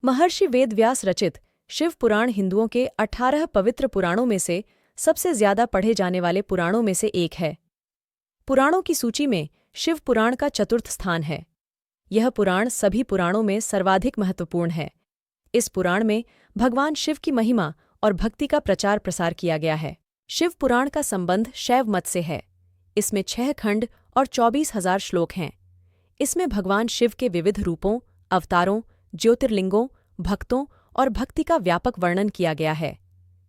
महर्षि वेदव्यास रचित शिव पुराण हिंदुओं के 18 पवित्र पुराणों में से सबसे ज्यादा पढ़े जाने वाले पुराणों में से एक है। पुराणों की सूची में शिव पुराण का चतुर्थ स्थान है। यह पुराण सभी पुराणों में सर्वाधिक महत्वपूर्ण है। इस पुराण में भगवान शिव की महिमा और भक्ति का प्रचार प्रसार किया गया है। शिव पुराण का संबंध शैव मत से है। इसमें 6 खंड और 24,000 श्लोक हैं। इसमें भगवान शिव के विविध रूपों, अवतारों, ज्योतिर्लिंगों, भक्तों और भक्ति का व्यापक वर्णन किया गया है।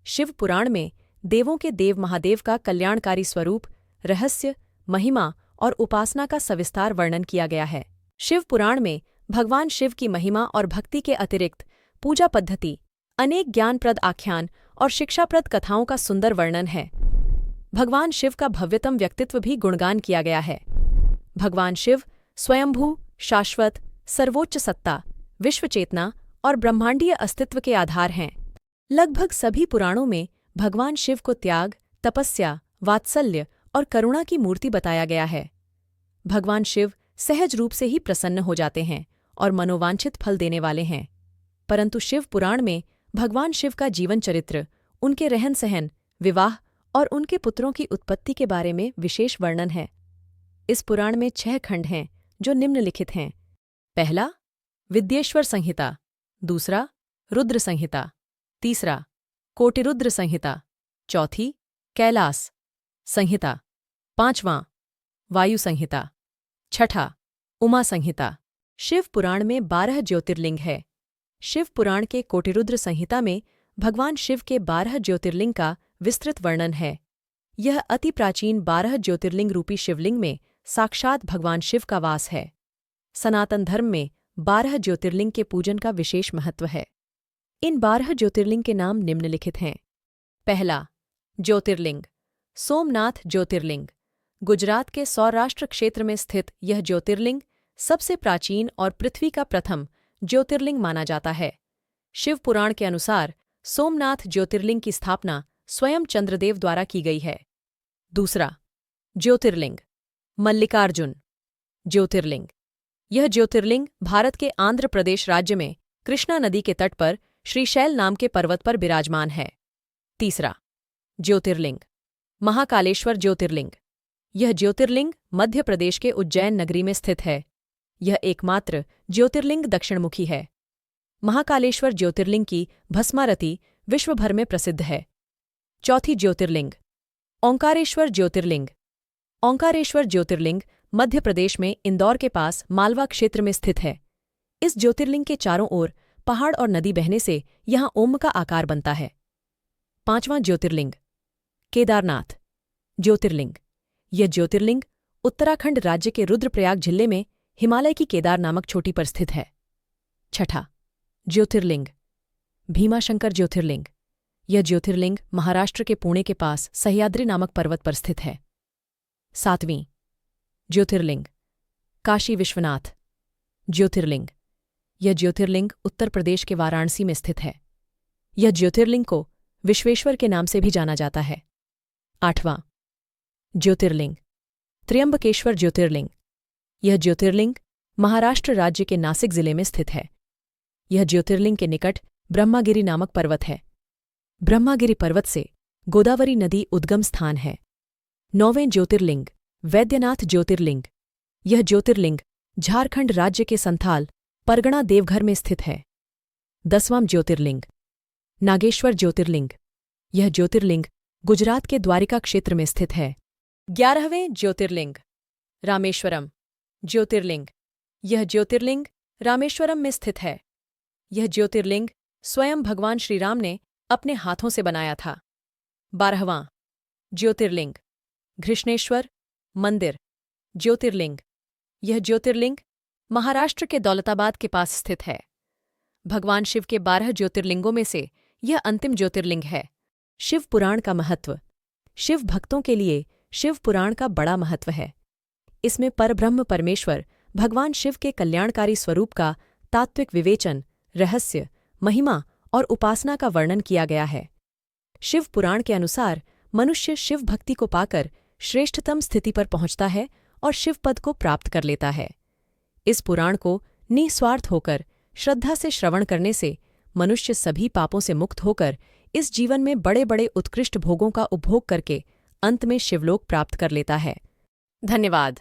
शिव पुराण में देवों के देव महादेव का कल्याणकारी स्वरूप, रहस्य, महिमा और उपासना का सविस्तार वर्णन किया गया है। शिव पुराण में भगवान शिव की महिमा और भक्ति के अतिरिक्त पूजा पद्धति, अनेक ज्ञानप्रद आख्यान और शिक्षाप्रद कथाओं का सुंदर वर्णन है। भगवान शिव का भव्यतम व्यक्तित्व भी गुणगान किया गया है। भगवान शिव स्वयंभू, शाश्वत, सर्वोच्च सत्ता, विश्व चेतना और ब्रह्मांडीय अस्तित्व के आधार हैं। लगभग सभी पुराणों में भगवान शिव को त्याग, तपस्या, वात्सल्य और करुणा की मूर्ति बताया गया है। भगवान शिव सहज रूप से ही प्रसन्न हो जाते हैं और मनोवांछित फल देने वाले हैं। परंतु शिव पुराण में भगवान शिव का जीवन चरित्र, उनके रहन सहन, विवाह और उनके पुत्रों की उत्पत्ति के बारे में विशेष वर्णन है। इस पुराण में 6 खंड हैं जो निम्नलिखित हैं। पहला, विद्येश्वर संहिता। दूसरा, रुद्र संहिता। तीसरा, कोटिरुद्र संहिता। चौथी, कैलास संहिता। पांचवां, वायु संहिता। छठा, उमा संहिता। शिव पुराण में 12 ज्योतिर्लिंग है। शिव पुराण के कोटिरुद्र संहिता में भगवान शिव के 12 ज्योतिर्लिंग का विस्तृत वर्णन है। यह अति प्राचीन 12 ज्योतिर्लिंग रूपी शिवलिंग में साक्षात भगवान शिव का वास है। सनातन धर्म में 12 ज्योतिर्लिंग के पूजन का विशेष महत्व है। इन 12 ज्योतिर्लिंग के नाम निम्नलिखित हैं। पहला, ज्योतिर्लिंग सोमनाथ ज्योतिर्लिंग। गुजरात के सौराष्ट्र क्षेत्र में स्थित यह ज्योतिर्लिंग सबसे प्राचीन और पृथ्वी का प्रथम ज्योतिर्लिंग माना जाता है। शिव पुराण के अनुसार सोमनाथ ज्योतिर्लिंग की स्थापना स्वयं चंद्रदेव द्वारा की गई है। दूसरा, ज्योतिर्लिंग मल्लिकार्जुन ज्योतिर्लिंग। यह ज्योतिर्लिंग भारत के आंध्र प्रदेश राज्य में कृष्णा नदी के तट पर श्रीशैल नाम के पर्वत पर विराजमान है। तीसरा, ज्योतिर्लिंग महाकालेश्वर ज्योतिर्लिंग। यह ज्योतिर्लिंग मध्य प्रदेश के उज्जैन नगरी में स्थित है। यह एकमात्र ज्योतिर्लिंग दक्षिणमुखी है। महाकालेश्वर ज्योतिर्लिंग की भस्मारती विश्व भर में प्रसिद्ध है। चौथी ज्योतिर्लिंग ओंकारेश्वर ज्योतिर्लिंग। ओंकारेश्वर ज्योतिर्लिंग मध्य प्रदेश में इंदौर के पास मालवा क्षेत्र में स्थित है। इस ज्योतिर्लिंग के चारों ओर पहाड़ और नदी बहने से यहां ओम का आकार बनता है। पांचवां ज्योतिर्लिंग केदारनाथ ज्योतिर्लिंग। यह ज्योतिर्लिंग उत्तराखंड राज्य के रुद्रप्रयाग जिले में हिमालय की केदार नामक चोटी पर स्थित है। छठा, ज्योतिर्लिंग भीमाशंकर ज्योतिर्लिंग। यह ज्योतिर्लिंग महाराष्ट्र के पुणे के पास सह्याद्री नामक पर्वत पर स्थित है। सातवीं, ज्योतिर्लिंग काशी विश्वनाथ ज्योतिर्लिंग। यह ज्योतिर्लिंग उत्तर प्रदेश के वाराणसी में स्थित है। यह ज्योतिर्लिंग को विश्वेश्वर के नाम से भी जाना जाता है। आठवां, ज्योतिर्लिंग त्र्यंबकेश्वर ज्योतिर्लिंग। यह ज्योतिर्लिंग महाराष्ट्र राज्य के नासिक जिले में स्थित है। यह ज्योतिर्लिंग के निकट ब्रह्मागिरि नामक पर्वत है। ब्रह्मागिरि पर्वत से गोदावरी नदी उद्गम स्थान है। नौवें ज्योतिर्लिंग वैद्यनाथ ज्योतिर्लिंग। यह ज्योतिर्लिंग झारखंड राज्य के संथाल परगना देवघर में स्थित है। 10वां ज्योतिर्लिंग नागेश्वर ज्योतिर्लिंग। यह ज्योतिर्लिंग गुजरात के द्वारिका क्षेत्र में स्थित है। 11वें ज्योतिर्लिंग रामेश्वरम ज्योतिर्लिंग। यह ज्योतिर्लिंग रामेश्वरम में स्थित है। यह ज्योतिर्लिंग स्वयं भगवान श्रीराम ने अपने हाथों से बनाया था। 12वां ज्योतिर्लिंग घृष्णेश्वर मंदिर ज्योतिर्लिंग। यह ज्योतिर्लिंग महाराष्ट्र के दौलताबाद के पास स्थित है। भगवान शिव के 12 ज्योतिर्लिंगों में से यह अंतिम ज्योतिर्लिंग है। शिव पुराण का महत्व। शिव भक्तों के लिए शिव पुराण का बड़ा महत्व है। इसमें परब्रह्म परमेश्वर भगवान शिव के कल्याणकारी स्वरूप का तात्विक विवेचन, रहस्य, महिमा और उपासना का वर्णन किया गया है। शिव पुराण के अनुसार मनुष्य शिव भक्ति को पाकर श्रेष्ठतम स्थिति पर पहुंचता है और शिवपद को प्राप्त कर लेता है। इस पुराण को निस्वार्थ होकर श्रद्धा से श्रवण करने से मनुष्य सभी पापों से मुक्त होकर इस जीवन में बड़े बड़े उत्कृष्ट भोगों का उपभोग करके अंत में शिवलोक प्राप्त कर लेता है। धन्यवाद।